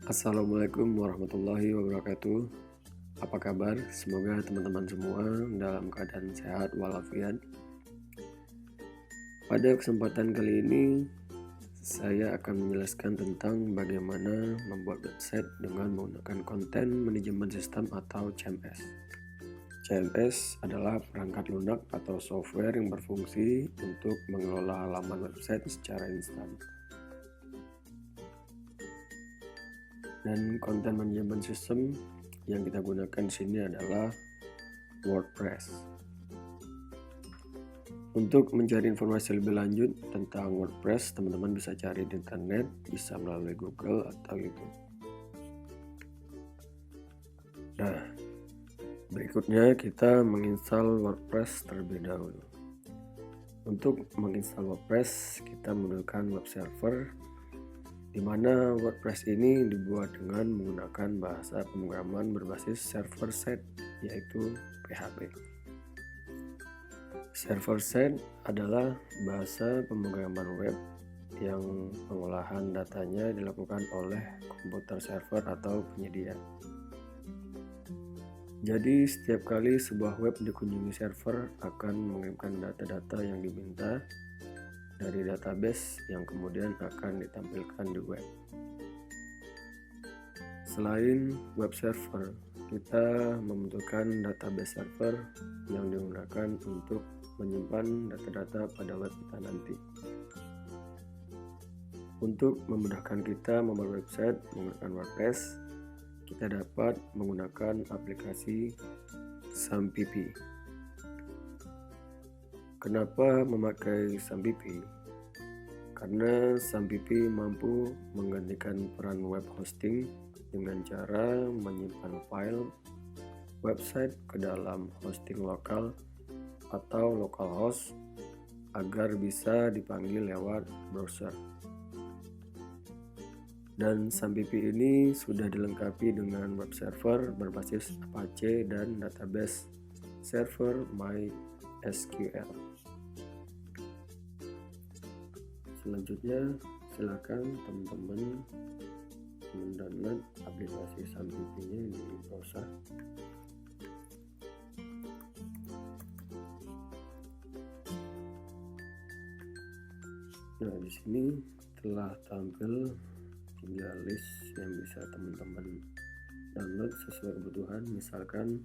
Assalamualaikum warahmatullahi wabarakatuh. Apa kabar? Semoga teman-teman semua dalam keadaan sehat walafiat. Pada kesempatan kali ini, saya akan menjelaskan tentang bagaimana membuat website dengan menggunakan konten manajemen sistem atau CMS. CMS adalah perangkat lunak atau software yang berfungsi untuk mengelola halaman website secara instan. Dan konten manajemen sistem yang kita gunakan di sini adalah Wordpress. Untuk mencari informasi lebih lanjut tentang Wordpress, teman-teman bisa cari di internet, bisa melalui Google atau YouTube. Nah, berikutnya kita menginstal Wordpress terlebih dahulu. Untuk menginstal Wordpress, kita membutuhkan web server, di mana Wordpress ini dibuat dengan menggunakan bahasa pemrograman berbasis server side, yaitu PHP. Server side adalah bahasa pemrograman web yang pengolahan datanya dilakukan oleh komputer server atau penyedia. Jadi setiap kali sebuah web dikunjungi server akan mengirimkan data-data yang diminta dari database yang kemudian akan ditampilkan di web. Selain web server, kita membutuhkan database server yang digunakan untuk menyimpan data-data pada web kita nanti. Untuk memudahkan kita membuat website menggunakan WordPress, kita dapat menggunakan aplikasi SAMPP. Kenapa memakai SAMPP? Karena SAMPP mampu menggantikan peran web hosting dengan cara menyimpan file website ke dalam hosting lokal atau localhost agar bisa dipanggil lewat browser. Dan SAMPP ini sudah dilengkapi dengan web server berbasis Apache dan database server MySQL. Selanjutnya, silakan teman-teman mendownload aplikasi SAMPP-nya di browser. Nah, di sini telah tampil 3 list yang bisa teman-teman download sesuai kebutuhan. Misalkan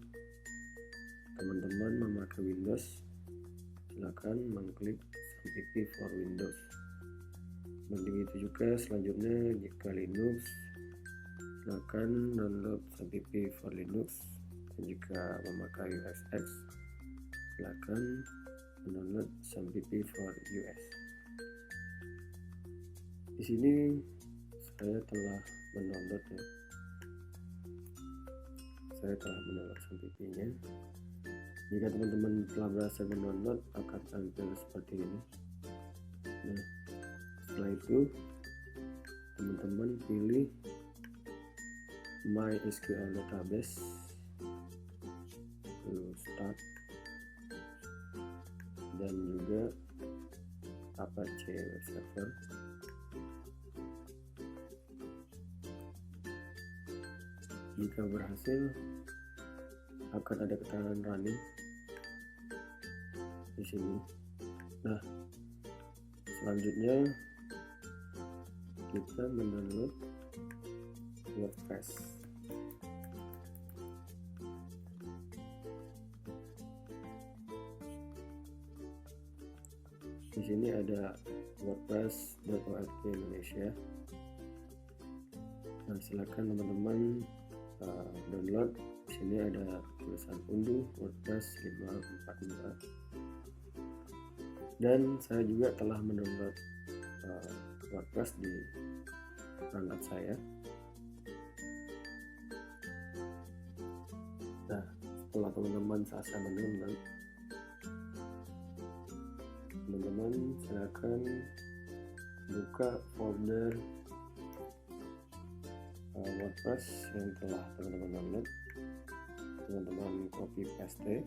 teman-teman memakai Windows, silakan mengklik SAMPP for Windows. Begitu juga selanjutnya jika Linux, silakan download SAMPP for Linux. Dan jika memakai US X, silakan download SAMPP for US. Di sini saya telah mendownload SAMPP-nya. Jika teman-teman telah berhasil mendownload, akan tampil seperti ini. Nah, setelah itu teman-teman pilih MySQL database, lalu start, dan juga Apache web server. Jika berhasil, akan ada keterangan running di sini. Nah, selanjutnya kita mendownload Wordpress. Di sini ada wordpress.org Indonesia. Nah, silakan teman-teman download. Di sini ada tulisan unduh WordPress 544. Dan saya juga telah mendownload WordPress di perangkat saya. Nah, setelah teman-teman selesai mendownload, teman-teman silakan buka folder WordPress yang telah teman-teman download. Teman-teman copy paste.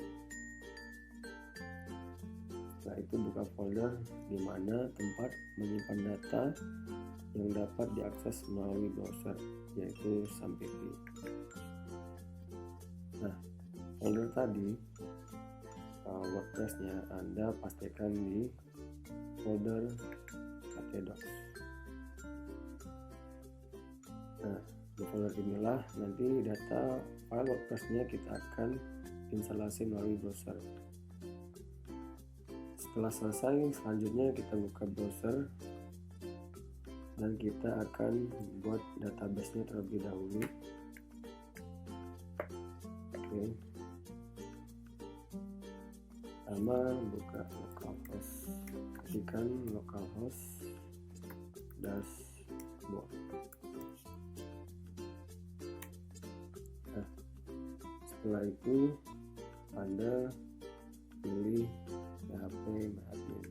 Setelah itu buka folder di mana tempat menyimpan data yang dapat diakses melalui browser, yaitu sampipi. Nah, folder tadi WordPress-nya Anda pastikan di folder ktdocs. Nah, di folder inilah nanti data file WordPress-nya kita akan instalasi melalui browser. Setelah selesai, selanjutnya kita buka browser dan kita akan membuat database-nya terlebih dahulu. Oke. Pertama, buka localhost, ketikkan localhost dashboard. Nah, setelah itu Anda pilih PHP admin.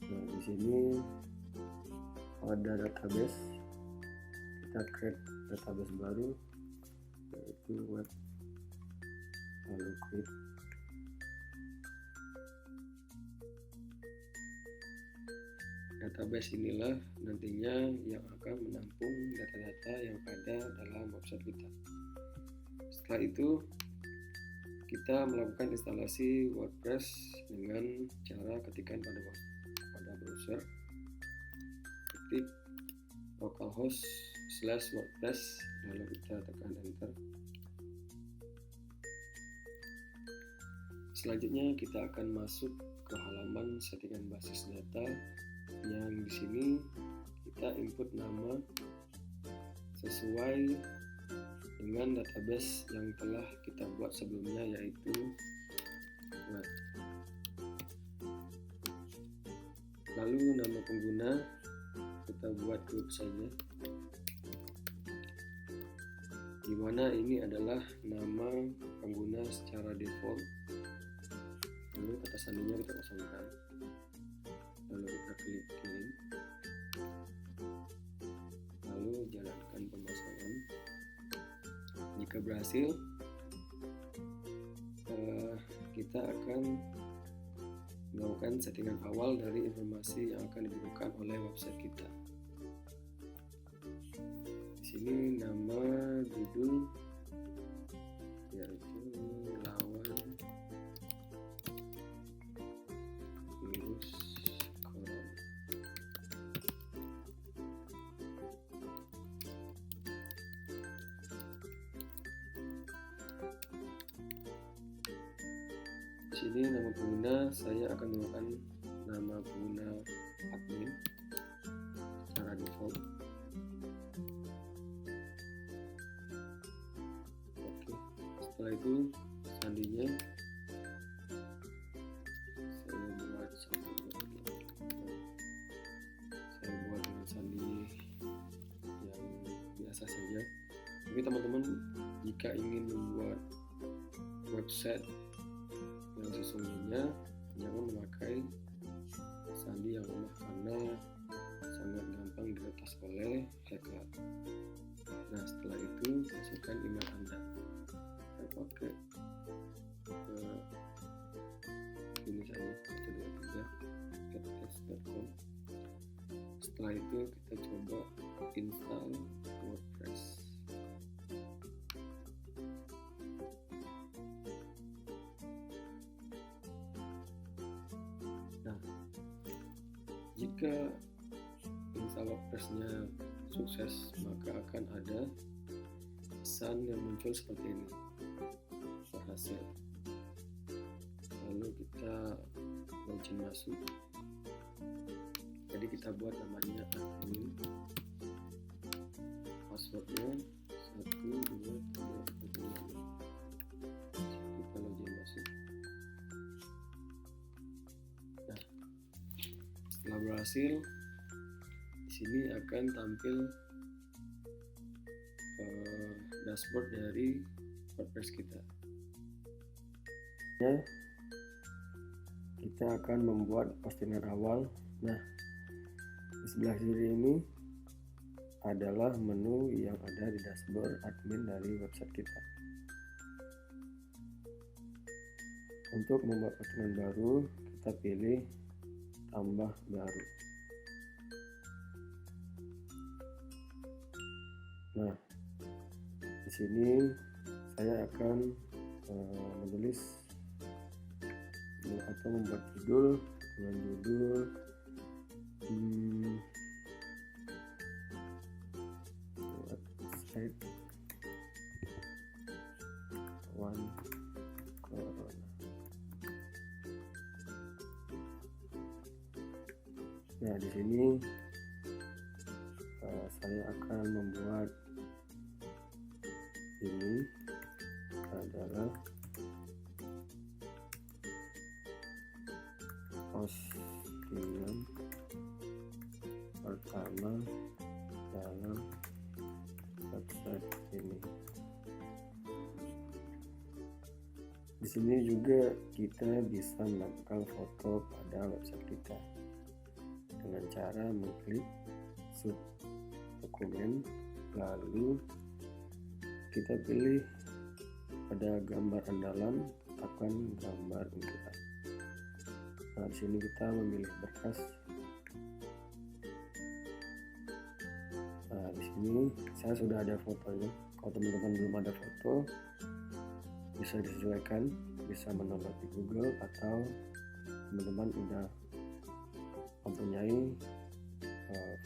Nah, di sini ada database, kita create database baru, yaitu web, lalu create. Database inilah nantinya yang akan menampung data-data yang ada dalam website kita. Setelah itu kita melakukan instalasi WordPress dengan cara ketikkan pada browser, ketik localhost/wordpress, lalu kita tekan enter. Selanjutnya kita akan masuk ke halaman settingan basis data, yang di sini kita input nama sesuai dengan database yang telah kita buat sebelumnya, yaitu web. Lalu nama pengguna kita buat grup saja, di mana ini adalah nama pengguna secara default. Lalu kata sandinya kita kosongkan, lalu kita klik kirim, lalu jalankan pemasangan. Jika berhasil, kita akan melakukan settingan awal dari informasi yang akan dibutuhkan oleh website kita. Di sini nama judul yaitu lawan virus corona. Di sini nama pengguna, saya akan menggunakan nama pengguna admin secara default. Oke, setelah itu sandinya saya buat dengan sandi yang biasa saja. Tapi teman-teman jika ingin membuat website yang sesungguhnya, jangan memakai sandi yang lemah karena sangat gampang diretas oleh hacker. Nah, setelah itu masukkan email Anda. Saya pakai ini saja, 123@tes.com. Setelah itu kita coba install WordPress. Jika install WordPress-nya sukses, maka akan ada pesan yang muncul seperti ini, berhasil. Lalu kita login masuk. Jadi kita buat namanya admin, passwordnya 1, 2, 3, 4, 5. Kita login masuk. Setelah berhasil, di sini akan tampil dashboard dari WordPress kita. Ya, kita akan membuat postingan awal. Nah, di sebelah kiri ini adalah menu yang ada di dashboard admin dari website kita. Untuk membuat postingan baru, kita pilih tambah baru. Nah, di sini saya akan menulis atau membuat judul dengan judul website lawan corona. Nah, di sini saya akan membuat ini adalah postingan pertama dalam website ini. Di sini juga kita bisa menambahkan foto pada website kita dengan cara mengklik sub dokumen, lalu kita pilih pada gambar andalan, tekan gambar unggulan. Nah, di sini kita memilih berkas. Nah, di sini saya sudah ada fotonya. Kalau teman-teman belum ada foto, bisa disesuaikan, bisa mendownload di Google, atau teman-teman udah mempunyai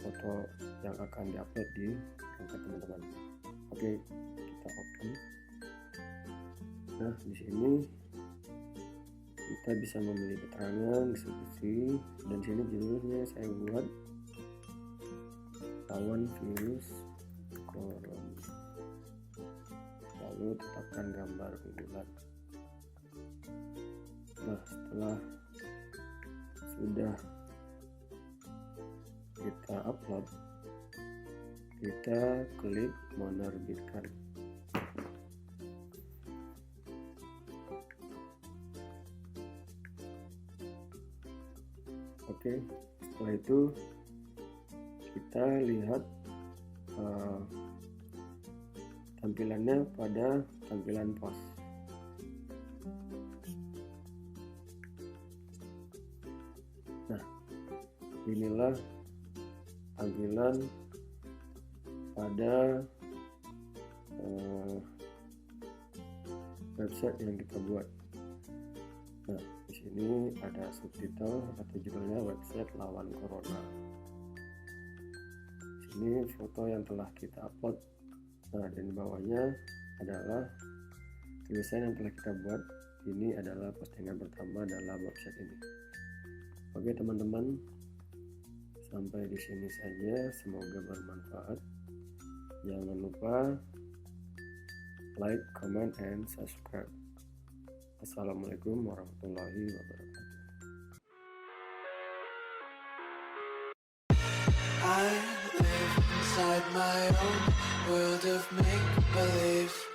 foto yang akan diupload di dompet teman-teman. Oke, kita open. Nah, di sini kita bisa memilih keterangan, deskripsi, dan sini judulnya saya buat lawan virus corona. Lalu tetapkan gambar unggulan. Nah, setelah sudah kita upload, kita klik menerbitkan. Oke, setelah itu kita lihat tampilannya pada tampilan post. Nah, inilah tampilan pada website yang kita buat. Nah, di sini ada subtitle atau judulnya website lawan corona. Ini foto yang telah kita upload. Nah, dan di bawahnya adalah tulisan yang telah kita buat. Ini adalah postingan pertama dalam website ini. Oke teman-teman, sampai di sini saja. Semoga bermanfaat. Jangan lupa like, comment, and subscribe. Assalamualaikum warahmatullahi wabarakatuh. I live inside my own world of make-believe.